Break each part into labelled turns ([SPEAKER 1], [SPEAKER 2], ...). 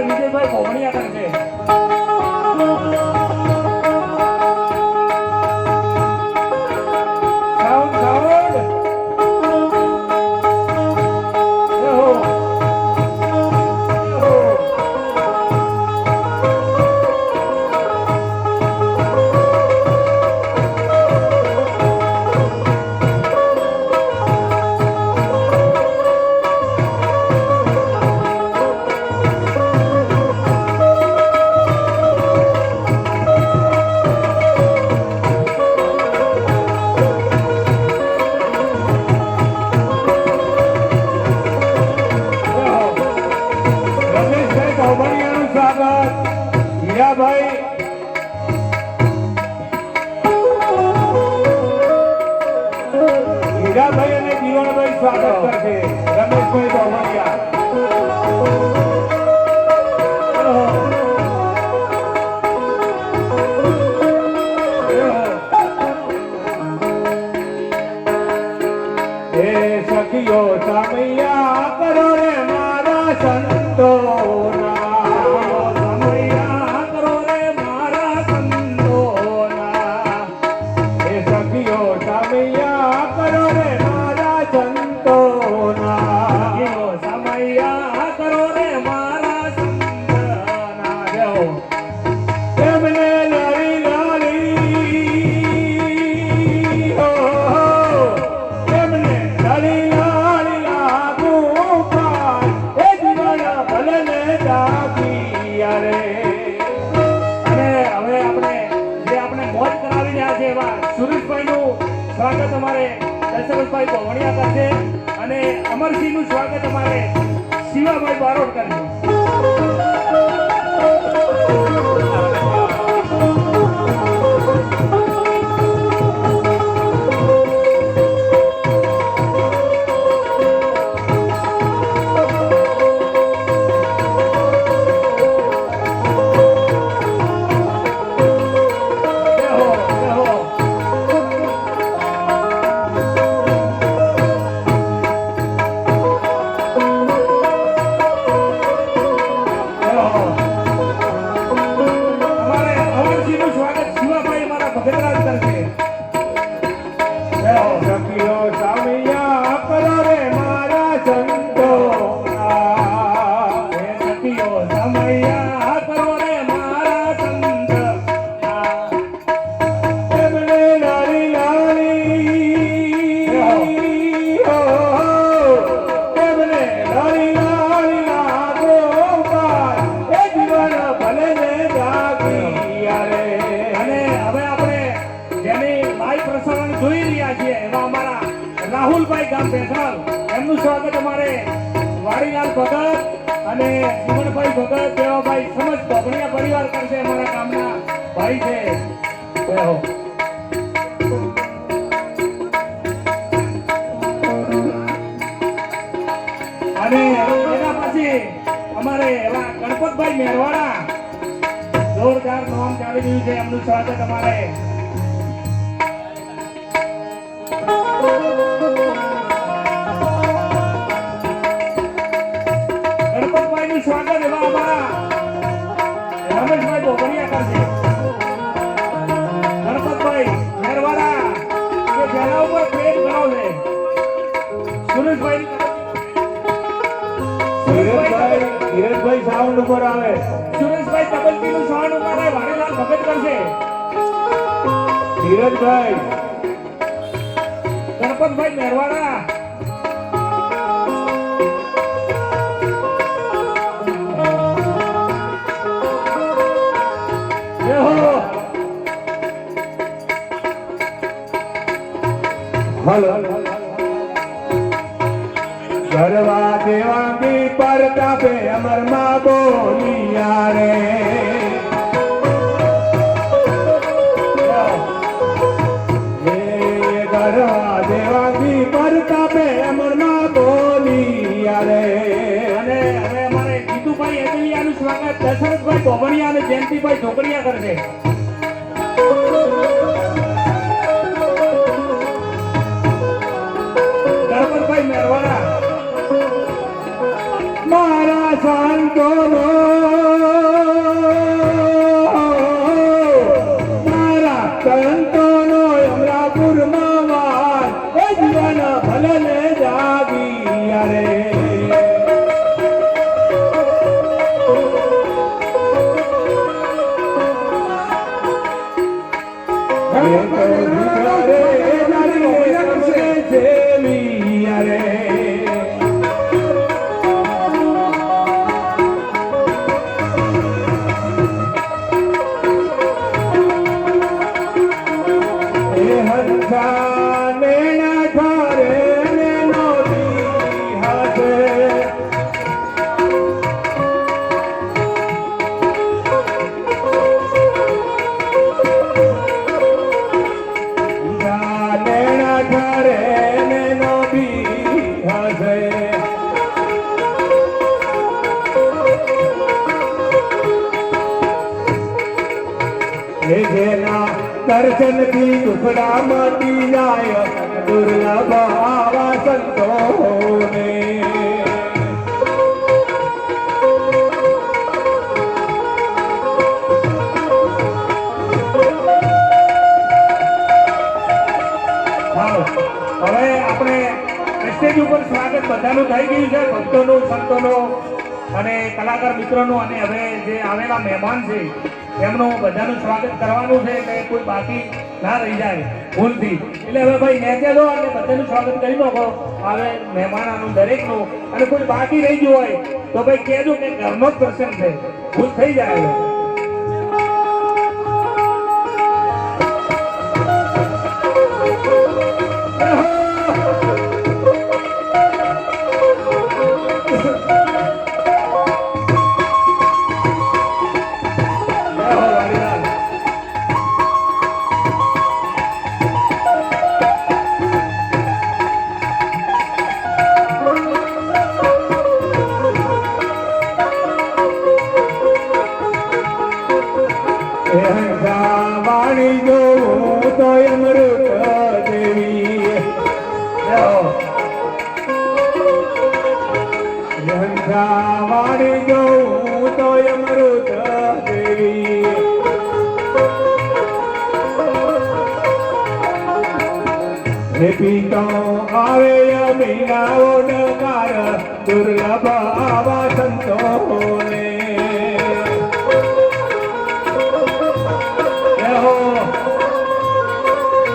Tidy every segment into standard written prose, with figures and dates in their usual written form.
[SPEAKER 1] વિજયભાઈ ભોગણિયા કરશે. Sound sound Hirabhai અને જીવણભાઈ સ્વાગત કરશે. રમેશભાઈ ભોગણિયા એ સખીઓ સામૈયા કરો રે મારા સંતો સ્વાગત અમારે દશરથભાઈ ભોગણિયા કરશે અને અમરસિંહનું સ્વાગત અમારે શિવાભાઈ બારોટ કરશે. રાહુલભાઈ ગામ પેસરાલ એમનું સ્વાગત અમારે વાડીલાલ ભગત અને જીવણભાઈ ભગત દેવાભાઈ સમજ ભોગણિયા પરિવાર કરશે. અમારા ગામના ભાઈ છે. અને એના પછી અમારે એવા ગણપતભાઈ મેરવાડા જોરદાર નામ ચાલી રહ્યું છે. એમનું સ્વાગત અમારે સ્વાગત એવા અમારા રમેશભાઈ ભોગણિયા કરશે. ગણપતભાઈ મેરવાડા કે જેના ઉપર પ્રેમ કરો છે. સુરેશભાઈ સાઉન્ડ ઉપર આવે. સુરેશભાઈ તબલકીનું સાઉન્ડ ઉપર આવે. વાણીલાલ ભગત કરશે. ધીરજભાઈ ગણપતભાઈ મેરવાડા ગરવા દેવાંગી પરતાપે અમર માં બોલિયા રે. ગરવા દેવાંગી પરતાપે અમર માં બોલિયા રે. અને હવે અમારે જીતુભાઈ એદલિયાનું સ્વાગત દશરથભાઈ ભોગણિયા અને જયંતિભાઈ ઢોકળિયા કરશે. મેરવાડા મારા સંતો હે જેના દર્શનથી દુખડા મટી જાય દુર્લભ આવા સંતોને હવે આપણે સ્ટેજ ઉપર સ્વાગત બધાનું થઈ ગયું છે, ભક્તોનું, સંતોનું અને કલાકાર મિત્રોનું, અને હવે જે આવેલા મહેમાન છે એમનું બધાનું સ્વાગત કરવાનું છે એટલે કોઈ બાકી ના રહી જાય ભૂલથી. એટલે હવે ભાઈ નેચે દો અને બધાનું સ્વાગત કરી નાખો હવે મહેમાનોનું દરેકનું, અને કોઈ બાકી રહી ગયું હોય તો ભાઈ કહેજો કે ઘરનો જ પ્રસંગ છે, ભૂલ થઈ જાય. વાણી જોઉં તો અમૃત દેવી, વાણી જોઉં તો અમૃત દેવી, હે પીતો આવે મીનાઓ ડકાર દુર્લભ આવા સંતોને.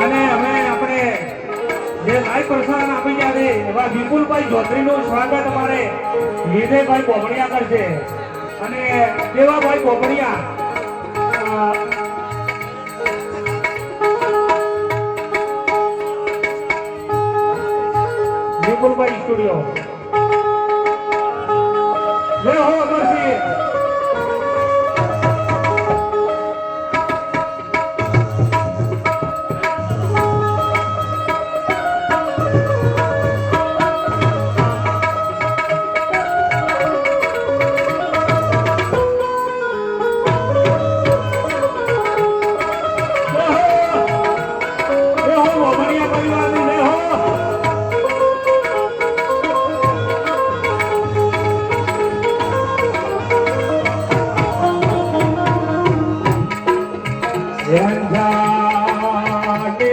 [SPEAKER 1] અને હવે આપણે જે લાઈવ પ્રસારણ આપી ગયા છે એવા વિપુલભાઈ ચૌધરીનું સ્વાગત અમારે વિજયભાઈ બોબડિયા કરશે, અને દેવાભાઈ બોબડિયા વિપુલભાઈ સ્ટુડિયો